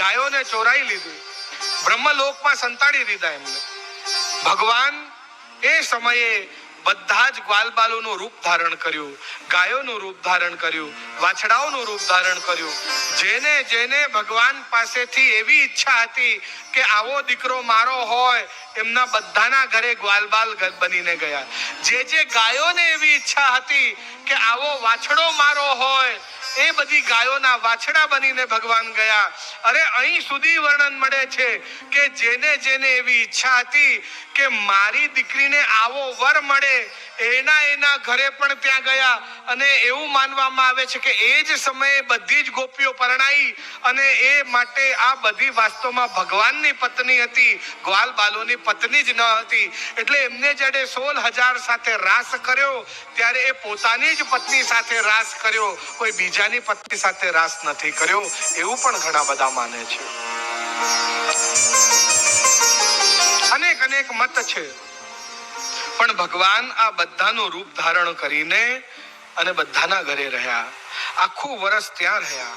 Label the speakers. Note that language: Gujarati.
Speaker 1: ગાયોને ચોરાઈ લીધી, બ્રહ્મલોકમાં સંતાડી દીધા એમને. ભગવાન એ સમયે બધા જ ગ્વાલબાલોનું રૂપ ધારણ કર્યું, ગાયોનું રૂપ ધારણ કર્યું, વાછડાઓનું રૂપ ધારણ કર્યું. જેને જેને ભગવાન પાસેથી એવી ઈચ્છા હતી કે આવો દીકરો મારો હોય, એમના બધાના ઘરે ગ્વાલબાલ બનીને ગયા. જે ગાયોને એવી ઈચ્છા હતી કે આવો વાછડો મારો હોય, એ બધી ગાયોના વાછડા બનીને ભગવાન ગયા. અરે અહીં સુધી વર્ણન મળે છે કે જેને જેને એવી ઈચ્છા હતી કે મારી દીકરીને આવો વર મળે, એના ઘરે પણ ત્યાં ગયા. અને એવું માનવામાં આવે છે કે એ જ સમયે બધી જ ગોપીઓ પરણાઈ, અને એ માટે આ બધી વાસ્તવમાં ભગવાનની પત્ની હતી, ગ્વાલબાલોની પત્ની જ ન હતી. એટલે એમને જ્યારે 16,000 સાથે રાસ કર્યો, ત્યારે એ પોતાની જ પત્ની સાથે રાસ કર્યો, કોઈ બીજાની પત્ની સાથે રાસ નથી કર્યો. એવું પણ ઘણા બધા માને છે. અનેક મત છે, પણ ભગવાન આ બધાનું રૂપ ધારણ કરીને અને બધાના ઘરે રહ્યા. આખું વર્ષ ત્યાં રહ્યા.